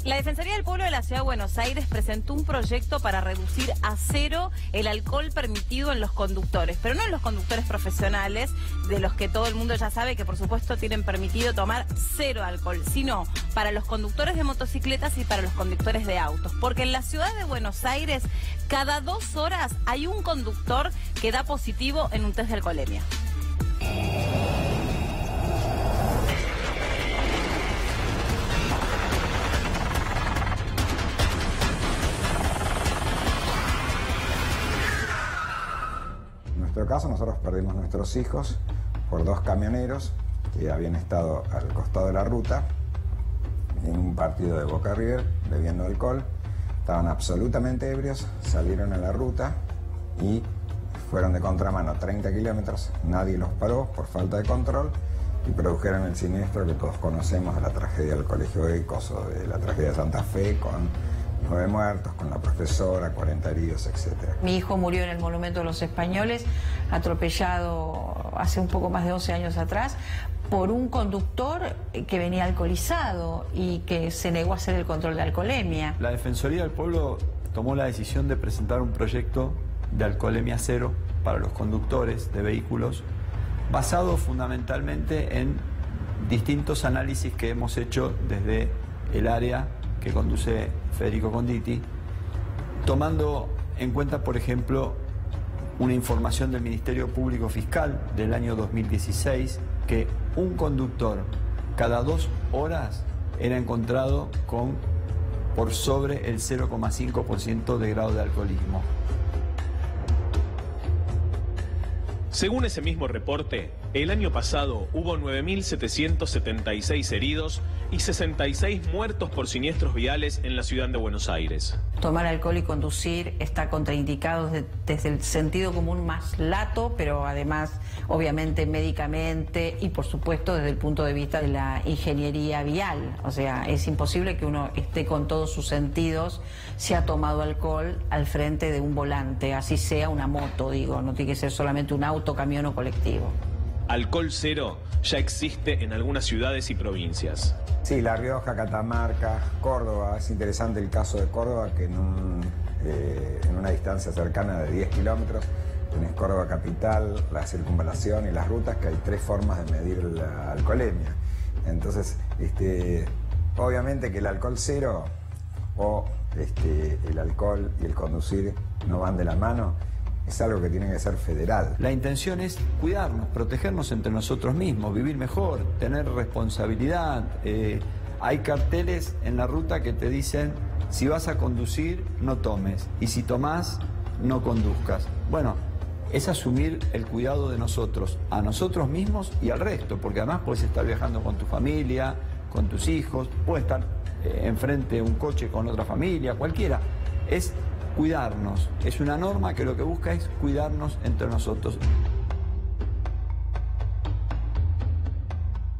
La Defensoría del Pueblo de la Ciudad de Buenos Aires presentó un proyecto para reducir a cero el alcohol permitido en los conductores, pero no en los conductores profesionales, de los que todo el mundo ya sabe que por supuesto tienen permitido tomar cero alcohol, sino para los conductores de motocicletas y para los conductores de autos. Porque en la Ciudad de Buenos Aires, cada 2 horas hay un conductor que da positivo en un test de alcoholemia. En nuestro caso, nosotros perdimos nuestros hijos por 2 camioneros que habían estado al costado de la ruta en un partido de Boca River bebiendo alcohol. Estaban absolutamente ebrios, salieron a la ruta y fueron de contramano 30 kilómetros. Nadie los paró por falta de control y produjeron el siniestro que todos conocemos, de la tragedia del Colegio Ecoso, de la tragedia de Santa Fe, con 9 muertos, con la profesora, 40 heridos, etc. Mi hijo murió en el Monumento de los Españoles, atropellado hace un poco más de 11 años atrás, por un conductor que venía alcoholizado y que se negó a hacer el control de alcoholemia. La Defensoría del Pueblo tomó la decisión de presentar un proyecto de alcoholemia cero para los conductores de vehículos, basado fundamentalmente en distintos análisis que hemos hecho desde el área que conduce Federico Conditi, tomando en cuenta, por ejemplo, una información del Ministerio Público Fiscal del año 2016, que un conductor cada 2 horas era encontrado por sobre el 0,5% de grado de alcoholismo. Según ese mismo reporte, el año pasado hubo 9.776 heridos y 66 muertos por siniestros viales en la ciudad de Buenos Aires. Tomar alcohol y conducir está contraindicado desde el sentido común más lato, pero además, obviamente, médicamente y, por supuesto, desde el punto de vista de la ingeniería vial. O sea, es imposible que uno esté con todos sus sentidos si ha tomado alcohol al frente de un volante, así sea una moto, digo, no tiene que ser solamente un auto, camión o colectivo. Alcohol cero ya existe en algunas ciudades y provincias. Sí, La Rioja, Catamarca, Córdoba. Es interesante el caso de Córdoba, que en una distancia cercana de 10 kilómetros tenés Córdoba capital, la circunvalación y las rutas, que hay 3 formas de medir la alcoholemia. Entonces, obviamente que el alcohol cero o el alcohol y el conducir no van de la mano. Es algo que tiene que ser federal. La intención es cuidarnos, protegernos entre nosotros mismos, vivir mejor, tener responsabilidad. Hay carteles en la ruta que te dicen: si vas a conducir, no tomes, y si tomás, no conduzcas. Bueno, es asumir el cuidado de nosotros, a nosotros mismos y al resto, porque además puedes estar viajando con tu familia, con tus hijos, puedes estar enfrente de un coche con otra familia, cualquiera. Es cuidarnos, es una norma que lo que busca es cuidarnos entre nosotros.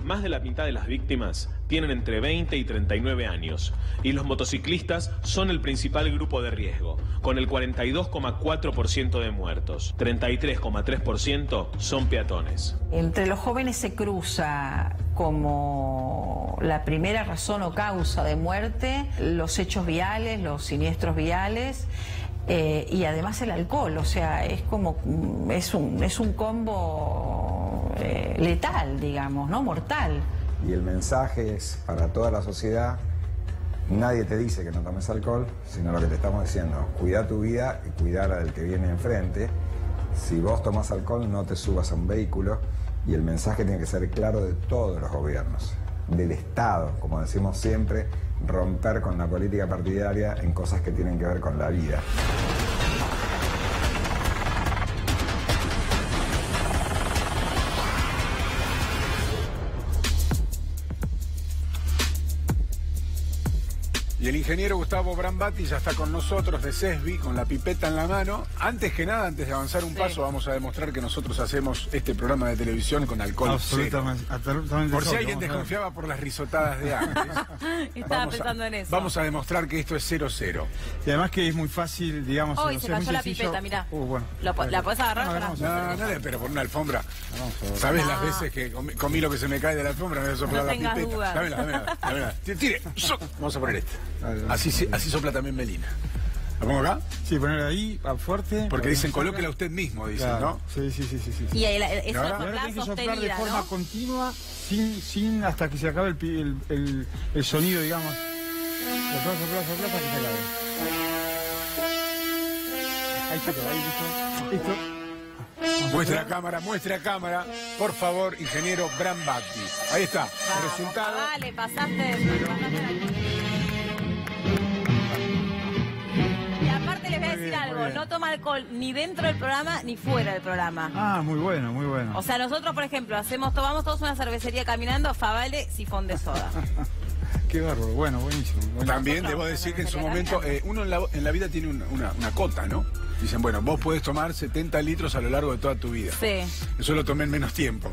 Más de la mitad de las víctimas tienen entre 20 y 39 años y los motociclistas son el principal grupo de riesgo, con el 42,4% de muertos. 33,3% son peatones. Entre los jóvenes se cruza como la primera razón o causa de muerte los hechos viales, los siniestros viales, y además el alcohol. O sea, es un combo letal, digamos, ¿no? Mortal. Y el mensaje es para toda la sociedad: nadie te dice que no tomes alcohol, sino lo que te estamos diciendo: cuida tu vida y cuida la del que viene enfrente. Si vos tomás alcohol, no te subas a un vehículo. Y el mensaje tiene que ser claro de todos los gobiernos, del Estado, como decimos siempre, romper con la política partidaria en cosas que tienen que ver con la vida. Y el ingeniero Gustavo Brambati ya está con nosotros, de CESBI, con la pipeta en la mano. Antes que nada, antes de avanzar un paso, vamos a demostrar que nosotros hacemos este programa de televisión con alcohol cero. Absolutamente. Por si alguien desconfiaba por las risotadas de antes. Estaba pensando en eso. Vamos a demostrar que esto es 0-0. Y además que es muy fácil, digamos... Hoy se cayó la pipeta, mirá. Bueno. ¿La podés agarrar? No, pero por una alfombra. ¿Sabes las veces que comí lo que se me cae de la alfombra? Me voy a soplar la pipeta. Duda. Dámela. Tire. Vamos a poner esta. Así sopla también Melina. ¿La pongo acá? Sí, ponerla ahí, fuerte. Porque dicen, colóquela usted mismo, dicen, claro. ¿no? Sí. Y ahí Y ahora tenés que soplar de forma continua, sin hasta que se acabe el sonido, digamos. Soplar hasta que se acabe. Ahí se quedó, ahí listo. Muestre a cámara, por favor, ingeniero Brambati. Ahí está, el resultado. Vale, pasaste Y aparte les voy a decir algo, no toma alcohol ni dentro del programa ni fuera del programa. Ah, muy bueno, muy bueno. O sea, nosotros, por ejemplo, tomamos todos una cervecería caminando, Favale, sifón de soda. Qué bárbaro, bueno, buenísimo. También debo decir que en su momento, uno en la vida tiene una cota, ¿no? Dicen, bueno, vos podés tomar 70 litros a lo largo de toda tu vida. Sí. Eso lo tomé en menos tiempo.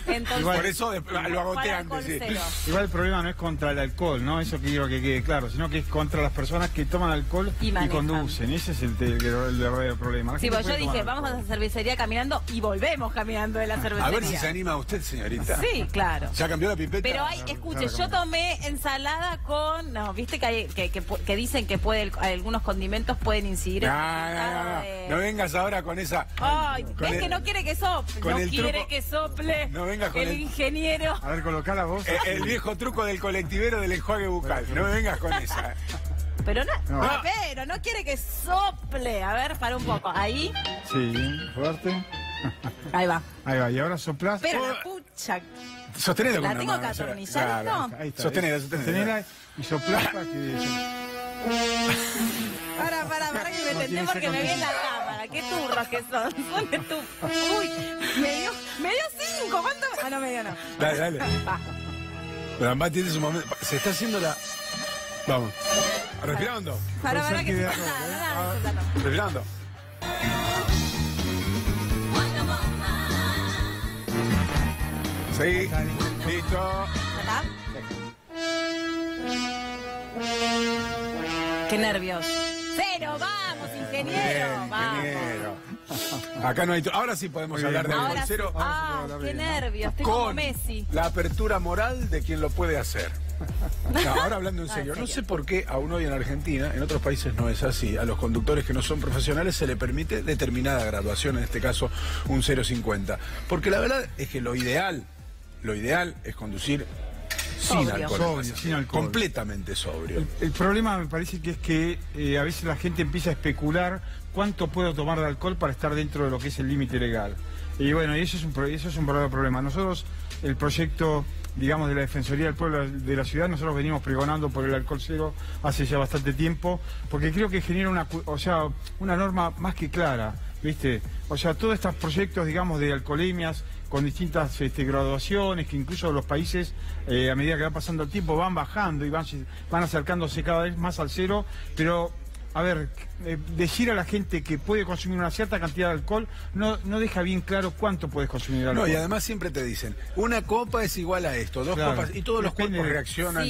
Entonces, por eso lo agoté antes. Sí. Igual el problema no es contra el alcohol, ¿no? Eso quiero que quede claro, sino que es contra las personas que toman alcohol y conducen. Ese es el verdadero problema. Sí, pues yo dije, vamos a la cervecería caminando y volvemos caminando de la cervecería. A ver si se anima usted, señorita. Sí, claro. ¿Ya cambió la pipeta? Pero escuche, yo tomé ensalada con... No, viste que dicen que algunos condimentos pueden incidir. No vengas ahora con esa... Ay, ves que no quiere que sople. No quiere que sople. No vengas con el ingeniero. A ver, colocá la voz. El viejo truco del colectivero del enjuague bucal. No me vengas con esa. Pero no quiere que sople. A ver, para un poco. Ahí. Sí, fuerte. Ahí va. Ahí va, y ahora soplás. Pero la pucha. Sostenelo con la tengo que atornillar, ¿no? Ahí está. Sostenela. Y soplás para que... Para que me tenté porque me vi en la cámara. Qué turros que son. Son estúpidos. Uy, me dio 5. ¿Cuánto? Ah, no, me dio no. Dale. Brambati tiene su momento. Se está haciendo la... Vamos. Respirando. Para que se Respirando. Sí, listo. ¿Está? Qué nervios. ¡Cero! ¡Vamos, ingeniero! ¡Vamos! Acá no hay... Ahora sí podemos hablar del Ahora bolsero. Sí. ¡Qué nervios! Estoy como Messi. La apertura moral de quien lo puede hacer. No, ahora hablando en serio, no sé por qué aún hoy en Argentina, en otros países no es así. A los conductores que no son profesionales se le permite determinada graduación, en este caso un 0,50. Porque la verdad es que lo ideal es conducir sin alcohol. Sin alcohol. Completamente sobrio. El problema me parece que es que a veces la gente empieza a especular cuánto puedo tomar de alcohol para estar dentro de lo que es el límite legal. Y bueno, eso es un verdadero problema. Nosotros, el proyecto, digamos, de la Defensoría del Pueblo de la Ciudad, nosotros venimos pregonando por el alcohol cero hace ya bastante tiempo, porque creo que genera una norma más que clara, ¿viste? O sea, todos estos proyectos, digamos, de alcoholemias con distintas graduaciones, que incluso los países, a medida que va pasando el tiempo, van bajando y van acercándose cada vez más al cero, pero... A ver, decir a la gente que puede consumir una cierta cantidad de alcohol no deja bien claro cuánto puedes consumir de alcohol. No, y además siempre te dicen, una copa es igual a esto, dos copas, y todos los cuerpos reaccionan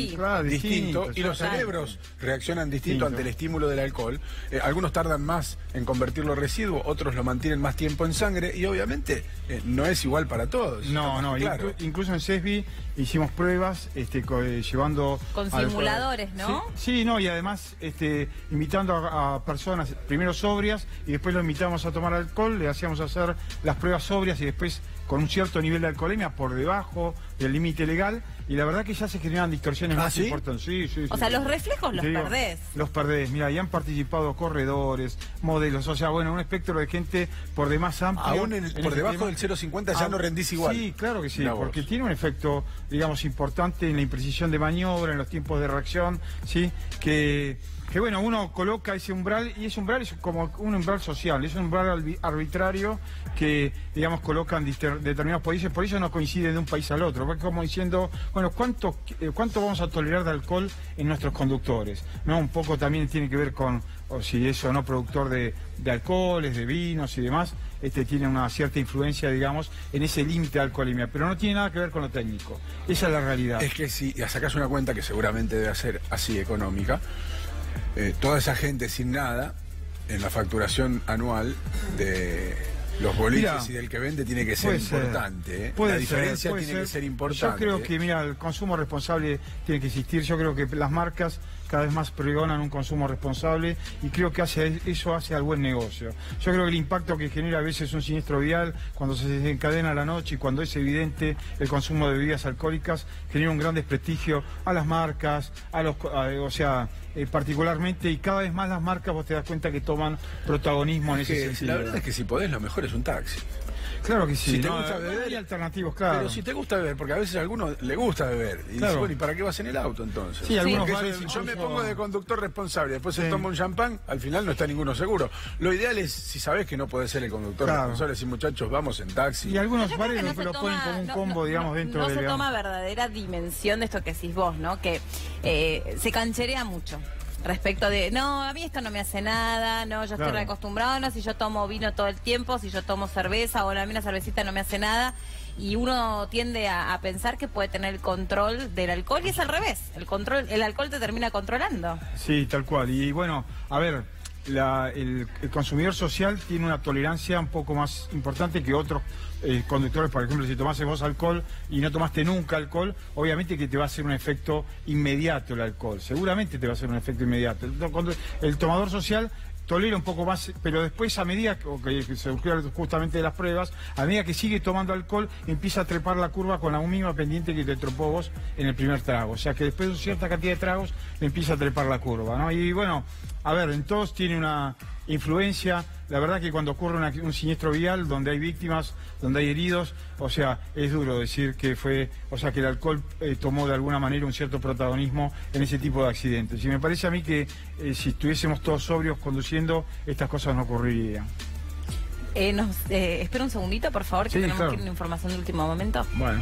distinto, y los cerebros reaccionan distinto ante el estímulo del alcohol. Algunos tardan más en convertirlo en residuo, otros lo mantienen más tiempo en sangre, y obviamente no es igual para todos. No, claro. Incluso en CESBI hicimos pruebas llevando... Con simuladores, ¿no? Sí, y además invitando a personas primero sobrias y después lo invitamos a tomar alcohol, le hacíamos hacer las pruebas sobrias y después con un cierto nivel de alcoholemia por debajo del límite legal, y la verdad que ya se generan distorsiones más importantes. Sí. O sea, los reflejos los perdés. Los perdés, mira, y han participado corredores, modelos, o sea, bueno, un espectro de gente por demás amplio. Aún por debajo del 0,50 ya no rendís igual. Sí, claro que sí, porque tiene un efecto, digamos, importante en la imprecisión de maniobra, en los tiempos de reacción, ¿sí? Que bueno, uno coloca ese umbral, y ese umbral es como un umbral social, es un umbral arbitrario que, digamos, colocan determinados países, por eso no coincide de un país al otro, porque como diciendo, bueno, ¿cuánto vamos a tolerar de alcohol en nuestros conductores? ¿No? Un poco también tiene que ver con, o si es o no productor de alcoholes, de vinos y demás, tiene una cierta influencia, digamos, en ese límite de alcoholemia, pero no tiene nada que ver con lo técnico. Esa es la realidad. Es que si sacás una cuenta que seguramente debe ser así económica, toda esa gente sin nada, en la facturación anual de los boliches Mira, y del que vende tiene que ser importante. La diferencia tiene que ser importante. Yo creo que, mira, el consumo responsable tiene que existir. Yo creo que las marcas cada vez más pregonan un consumo responsable y creo que eso hace al buen negocio. Yo creo que el impacto que genera a veces un siniestro vial cuando se desencadena la noche y cuando es evidente el consumo de bebidas alcohólicas genera un gran desprestigio a las marcas, particularmente, y cada vez más las marcas vos te das cuenta que toman protagonismo en ese sentido. La verdad es que si podés, lo mejor es un taxi. Claro que sí. Si te gusta beber, hay alternativos, claro. Pero si te gusta beber, porque a veces a algunos le gusta beber. Y dice, bueno, ¿y para qué vas en el auto entonces? Sí, algunos yo me pongo de conductor responsable, después se toma un champán, al final no está ninguno seguro. Lo ideal es, si sabés que no podés ser el conductor responsable, decir, muchachos, vamos en taxi. Y algunos bares lo ponen como un combo, digamos, dentro de... No se toma verdadera dimensión de esto que decís vos, ¿no? Que se cancherea mucho. Respecto de, no, a mí esto no me hace nada, no, yo estoy reacostumbrado, no, si yo tomo vino todo el tiempo, si yo tomo cerveza, o a mí una cervecita no me hace nada, y uno tiende a pensar que puede tener el control del alcohol, y es al revés, el alcohol te termina controlando. Sí, tal cual, y bueno, a ver, el consumidor social tiene una tolerancia un poco más importante que otros conductores. Por ejemplo, si tomaste vos alcohol y no tomaste nunca alcohol, obviamente que te va a hacer un efecto inmediato el alcohol, seguramente te va a hacer un efecto inmediato. El tomador social tolera un poco más, pero después, a medida que se surgió justamente de las pruebas, a medida que sigue tomando alcohol, empieza a trepar la curva con la misma pendiente que te trepó vos en el primer trago. O sea que después de cierta cantidad de tragos, le empieza a trepar la curva, ¿no? Y bueno, a ver, en todos tiene una influencia. La verdad que cuando ocurre un siniestro vial, donde hay víctimas, donde hay heridos, o sea, es duro decir que que el alcohol tomó de alguna manera un cierto protagonismo en ese tipo de accidentes. Y me parece a mí que si estuviésemos todos sobrios conduciendo, estas cosas no ocurrirían. Espera un segundito, por favor, que tenemos que ir a una información de último momento. Bueno.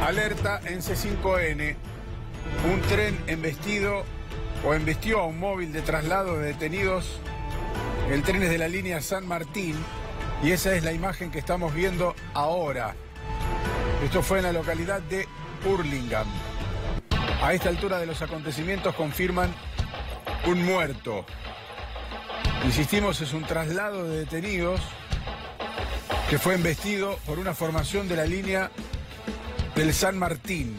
Alerta en C5N. Un tren embestió a un móvil de traslado de detenidos. El tren es de la línea San Martín y esa es la imagen que estamos viendo ahora. Esto fue en la localidad de Hurlingham. A esta altura de los acontecimientos confirman un muerto. Insistimos, es un traslado de detenidos que fue embestido por una formación de la línea del San Martín.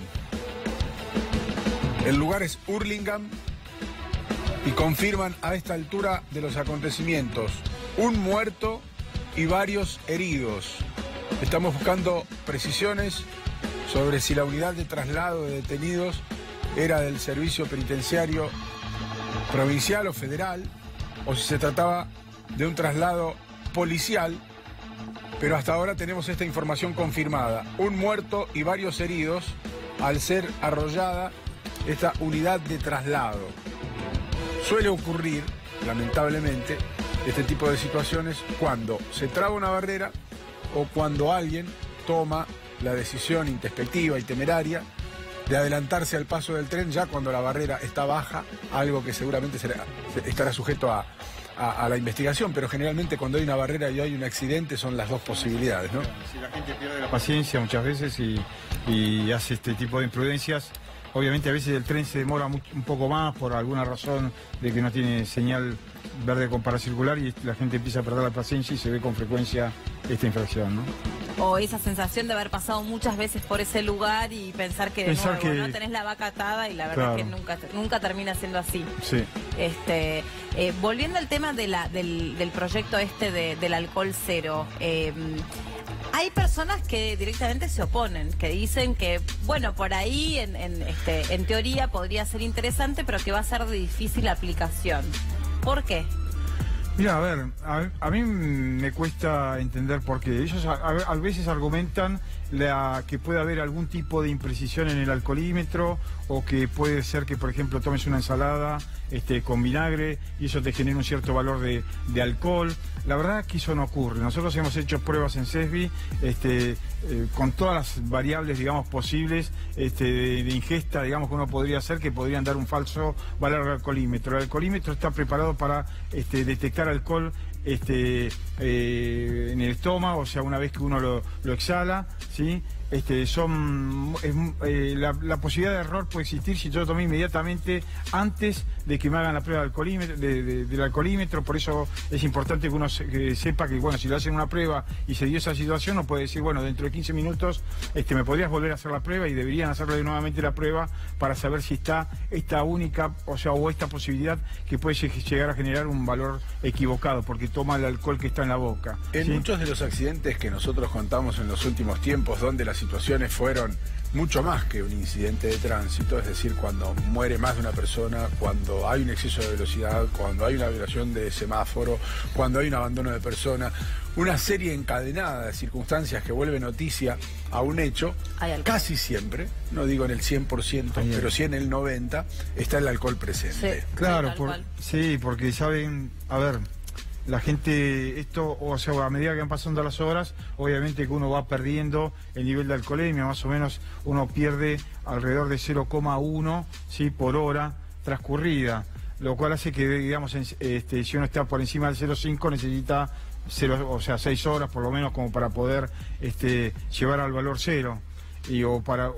El lugar es Hurlingham y confirman a esta altura de los acontecimientos un muerto y varios heridos. Estamos buscando precisiones sobre si la unidad de traslado de detenidos era del servicio penitenciario provincial o federal o si se trataba de un traslado policial. Pero hasta ahora tenemos esta información confirmada. Un muerto y varios heridos al ser arrollada esta unidad de traslado. Suele ocurrir, lamentablemente, este tipo de situaciones cuando se traba una barrera o cuando alguien toma la decisión introspectiva y temeraria de adelantarse al paso del tren ya cuando la barrera está baja, algo que seguramente estará sujeto a la investigación, pero generalmente cuando hay una barrera y hay un accidente son las dos posibilidades, ¿no? Si la gente pierde la paciencia muchas veces y hace este tipo de imprudencias, obviamente a veces el tren se demora un poco más por alguna razón de que no tiene señal verde con para circular y la gente empieza a perder la paciencia y se ve con frecuencia esta infracción, ¿no? O esa sensación de haber pasado muchas veces por ese lugar y pensar que de nuevo no tenés la vaca atada y la verdad es que nunca termina siendo así. Sí. Volviendo al tema del proyecto del alcohol cero, hay personas que directamente se oponen, que dicen que, bueno, por ahí en teoría podría ser interesante, pero que va a ser de difícil aplicación. ¿Por qué? Mira, a ver, a mí me cuesta entender por qué. Ellos a veces argumentan que puede haber algún tipo de imprecisión en el alcoholímetro, o que puede ser que, por ejemplo, tomes una ensalada con vinagre y eso te genera un cierto valor de alcohol. La verdad es que eso no ocurre. Nosotros hemos hecho pruebas en CESBI con todas las variables, digamos, posibles de ingesta, digamos, que uno podría hacer, que podrían dar un falso valor al alcoholímetro. El alcoholímetro está preparado para detectar alcohol en el estómago, o sea, una vez que uno lo exhala, ¿sí? La posibilidad de error puede existir si yo lo tomé inmediatamente antes de que me hagan la prueba del alcoholímetro, del alcoholímetro. Por eso es importante que uno sepa que, bueno, si le hacen una prueba y se dio esa situación, uno puede decir, bueno, dentro de 15 minutos me podrías volver a hacer la prueba, y deberían hacerle nuevamente la prueba para saber si está esta única, o esta posibilidad que puede llegar a generar un valor equivocado, porque toma el alcohol que está en la boca. En muchos de los accidentes que nosotros contamos en los últimos tiempos, donde las situaciones fueron mucho más que un incidente de tránsito, es decir, cuando muere más de una persona, cuando hay un exceso de velocidad, cuando hay una violación de semáforo, cuando hay un abandono de persona, una serie encadenada de circunstancias que vuelve noticia a un hecho, casi siempre, no digo en el 100%, pero sí en el 90%, está el alcohol presente. Sí, claro, porque saben, a ver, la gente, a medida que van pasando las horas, obviamente que uno va perdiendo el nivel de alcoholemia. Más o menos uno pierde alrededor de 0,1 ¿sí? por hora transcurrida, lo cual hace que, digamos, si uno está por encima del 0,5 necesita 6 horas por lo menos como para poder llevar al valor 0.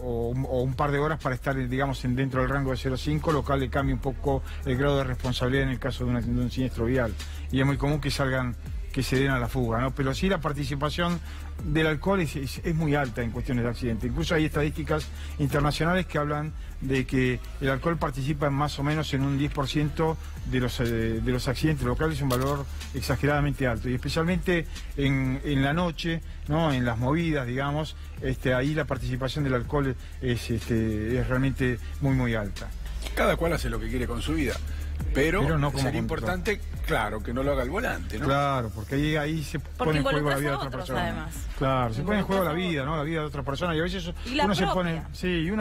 O un par de horas para estar, digamos, dentro del rango de 0,5, lo cual le cambia un poco el grado de responsabilidad en el caso de un siniestro vial. Y es muy común que se den a la fuga, ¿no? Pero sí, la participación del alcohol es muy alta en cuestiones de accidentes. Incluso hay estadísticas internacionales que hablan de que el alcohol participa más o menos en un 10% de los accidentes, lo cual es un valor exageradamente alto. Y especialmente en la noche, ¿no? En las movidas, digamos, ahí la participación del alcohol es realmente muy alta. Cada cual hace lo que quiere con su vida. Pero no sería importante, claro, que no lo haga el volante, ¿no? Claro, porque ahí se pone en juego la vida de otra persona. Además. Claro, se pone en juego la vida, ¿no? La vida de otra persona. Y a veces uno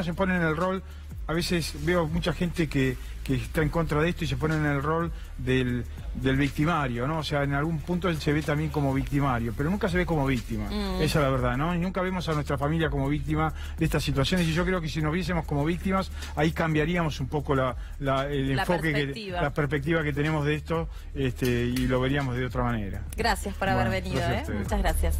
se pone en el rol. A veces veo mucha gente que está en contra de esto y se pone en el rol del victimario, ¿no? O sea, en algún punto él se ve también como victimario, pero nunca se ve como víctima. Esa es la verdad, ¿no? Y nunca vemos a nuestra familia como víctima de estas situaciones, y yo creo que si nos viésemos como víctimas, ahí cambiaríamos un poco el enfoque, la perspectiva que tenemos de esto, y lo veríamos de otra manera. Gracias por haber venido, Muchas gracias.